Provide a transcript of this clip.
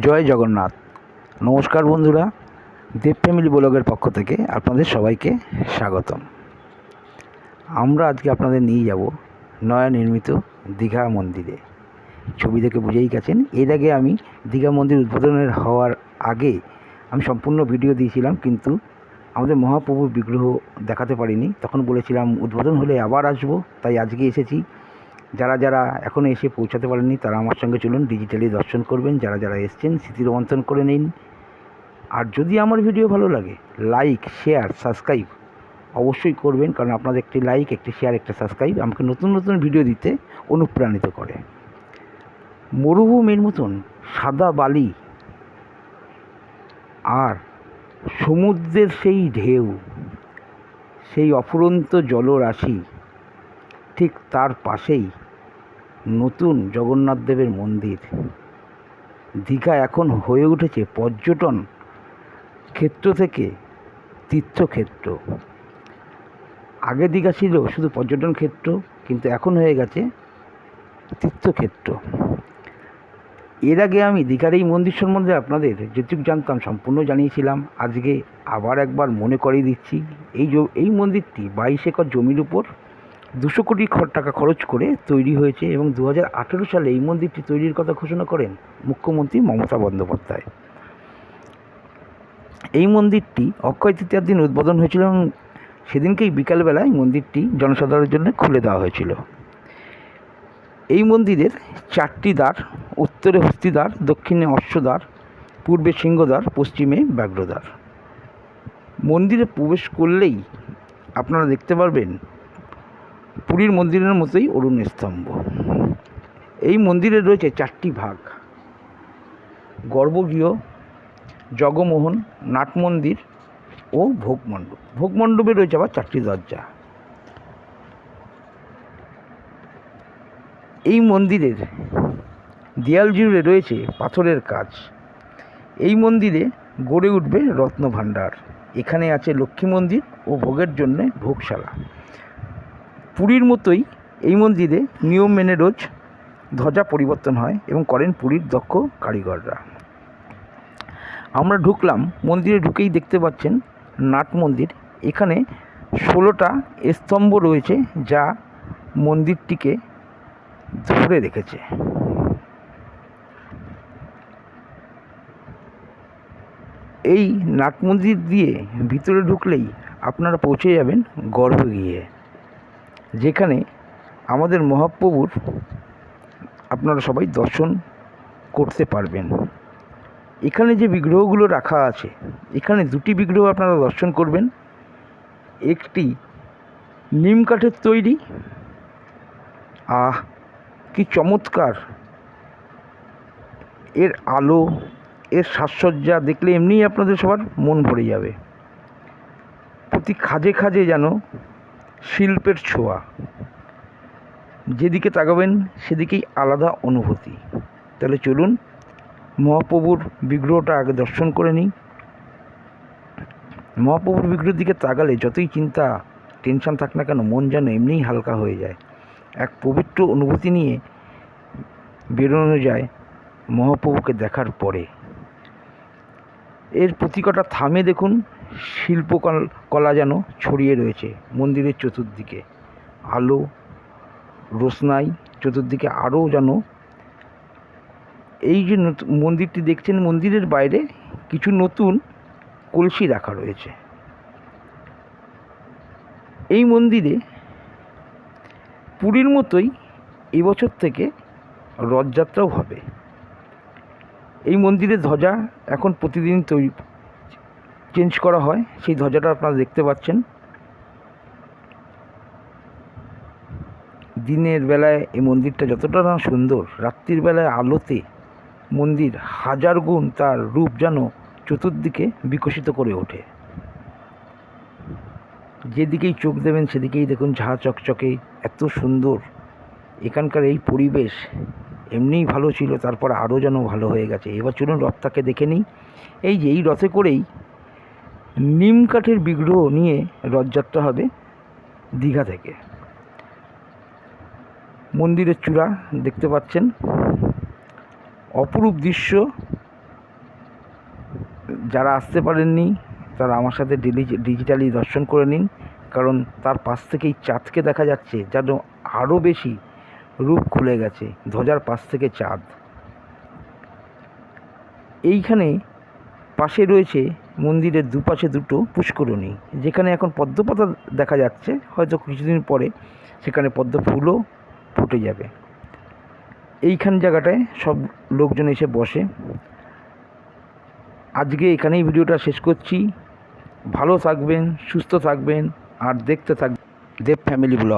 জয় জগন্নাথ। নমস্কার বন্ধুরা, দেব ফ্যামিলি ব্লগের পক্ষ থেকে আপনাদের সবাইকে স্বাগতম। আমরা আজকে আপনাদের নিয়ে যাব নয়া নির্মিত দীঘা মন্দিরে। ছবি দেখে বুঝেই গেছেন, এর আগে আমি দীঘা মন্দির উদ্বোধনের হওয়ার আগে আমি সম্পূর্ণ ভিডিও দিয়েছিলাম, কিন্তু আমাদের মহাপ্রভুর বিগ্রহ দেখাতে পারিনি। তখন বলেছিলাম উদ্বোধন হলে আবার আসবো, তাই আজকে এসেছি। যারা যারা এখনও এসে পৌঁছাতে পারেননি তারা আমার সঙ্গে চলুন, ডিজিটালি দর্শন করবেন। যারা যারা এসছেন স্মৃতি রোমন্থন করে নিন। আর যদি আমার ভিডিও ভালো লাগে, লাইক, শেয়ার, সাবস্ক্রাইব অবশ্যই করবেন, কারণ আপনাদের একটি লাইক, একটি শেয়ার, একটা সাবস্ক্রাইব আমাকে নতুন নতুন ভিডিও দিতে অনুপ্রাণিত করে। মরুভূমির মতন সাদা বালি আর সমুদ্রের সেই ঢেউ, সেই অফুরন্ত জলরাশি, ঠিক তার পাশেই নতুন জগন্নাথ দেবের মন্দির। দীঘা এখন হয়ে উঠেছে পর্যটন ক্ষেত্র থেকে তীর্থক্ষেত্র। আগে দীঘা ছিল শুধু পর্যটন ক্ষেত্র, কিন্তু এখন হয়ে গেছে তীর্থক্ষেত্র। এর আগে আমি দীঘার এই মন্দির সম্বন্ধে আপনাদের যেটুকু জানতাম সম্পূর্ণ জানিয়েছিলাম। আজকে আবার একবার মনে করিয়ে দিচ্ছি। এই মন্দিরটি 22 একর জমির উপর 200 কোটি টাকা খরচ করে তৈরি হয়েছে, এবং 2018 সালে এই মন্দিরটি তৈরির কথা ঘোষণা করেন মুখ্যমন্ত্রী মমতা বন্দ্যোপাধ্যায়। এই মন্দিরটি অক্ষয় তৃতীয়ার দিন উদ্বোধন হয়েছিল, এবং সেদিনকেই বিকালবেলায় মন্দিরটি জনসাধারণের জন্য খুলে দেওয়া হয়েছিল। এই মন্দিরের 4টি দ্বার: উত্তরে হস্তিদ্বার, দক্ষিণে অশ্বদ্বার, পূর্বে সিংহদ্বার, পশ্চিমে ব্যাঘ্রদ্বার। মন্দিরে প্রবেশ করলেই আপনারা দেখতে পারবেন পুরীর মন্দিরের মতোই অরুণ স্তম্ভ। এই মন্দিরে রয়েছে 4টি ভাগ: গর্ভগৃহ, জগমোহন, নাট মন্দির ও ভোগমণ্ডপ। ভোগমণ্ডপে রয়েছে আবার 4টি দরজা। এই মন্দিরের দেয়াল জুড়ে রয়েছে পাথরের কাজ। এই মন্দিরে গড়ে উঠবে রত্নভাণ্ডার। এখানে আছে লক্ষ্মী মন্দির ও ভোগের জন্যে ভোগশালা। পুরীর মতোই এই মন্দিরে নিয়ম মেনে রোজ ধ্বজা পরিবর্তন হয় এবং করেন পুরীর দক্ষ কারিগররা। আমরা ঢুকলাম, মন্দিরে ঢুকেই দেখতে পাচ্ছেন নাট মন্দির। এখানে 16টা স্তম্ভ রয়েছে, যা মন্দিরটিকে ধরে রেখেছে। এই নাট মন্দির দিয়ে ভিতরে ঢুকলেই আপনারা পৌঁছে যাবেন গর্ভগৃহে, যেখানে আমাদের মহাপ্রভুর আপনারা সবাই দর্শন করতে পারবেন। এখানে যে বিগ্রহগুলো রাখা আছে, এখানে 2টি বিগ্রহ আপনারা দর্শন করবেন। একটি নিম কাঠের তৈরি, কি চমৎকার! এর আলো, এর সাজসজ্জা দেখলে এমনিই আপনাদের সবার মন ভরে যাবে। প্রতি খাজে খাজে যেন শিল্পের ছোঁয়া, যেদিকে তাকাবেন সেদিকেই আলাদা অনুভূতি। তাহলে চলুন মহাপ্রভুর বিগ্রহটা আগে দর্শন করে নিই। মহাপ্রভুর বিগ্রহের দিকে তাকালে যতই চিন্তা, টেনশন থাক না কেন, মন যেন এমনিই হালকা হয়ে যায়। এক পবিত্র অনুভূতি নিয়ে বেরোনো যায় মহাপ্রভুকে দেখার পরে। এর প্রতিকটা থামে দেখুন শিল্পকলা যেন ছড়িয়ে রয়েছে মন্দিরের চতুর্দিকে। আলো, রোশনাই চতুর্দিকে আরও যেন। এই যে মন্দিরটি দেখছেন, মন্দিরের বাইরে কিছু নতুন কলসি রাখা রয়েছে। এই মন্দিরে পুরীর মতোই এবছর থেকে রথযাত্রাও হবে। এই মন্দিরের ধ্বজা এখন প্রতিদিন চেঞ্জ করা হয়। সেই ধ্বজাটা আপনারা দেখতে পাচ্ছেন। দিনের বেলায় এই মন্দিরটা যতটা না সুন্দর, রাত্রির বেলায় আলোতে মন্দির হাজার গুণ তার রূপ যেন চতুর্দিকে বিকশিত করে ওঠে। যেদিকেই চোখ দেবেন সেদিকেই দেখুন ঝাঁ চকচকে, এত সুন্দর। এখানকার এই পরিবেশ এমনিই ভালো ছিল, তারপর আরও যেন ভালো হয়ে গেছে। এবার চলুন রথটাকে দেখে নিই। এই যে এই রথে করেই নিম কাঠের বিগ্রহ নিয়ে রথযাত্রা হবে দীঘা থেকে। মন্দিরের চূড়া দেখতে পাচ্ছেন, অপরূপ দৃশ্য যারা আসতে পারেননি তারা আমার সাথে ডিজিটালি দর্শন করে নিন, কারণ তার পাশ থেকেই চাঁদকে দেখা যাচ্ছে, যেন আরও বেশি রূপ খুলে গেছে ধ্বজার পাশ থেকে চাঁদ। এইখানে পাশে রয়েছে মন্দিরের দুপাশে দুটো পুষ্করণী, যেখানে এখন পদ্মপাতা দেখা যাচ্ছে, হয়তো কিছুদিন পরে সেখানে পদ্ম ফুলও ফুটে যাবে। এইখান জায়গাটায় সব লোকজন এসে বসে। আজকে এখানেই ভিডিওটা শেষ করছি। ভালো থাকবেন, সুস্থ থাকবেন, আর দেখতে থাকবেন দেব ফ্যামিলি ব্লগ।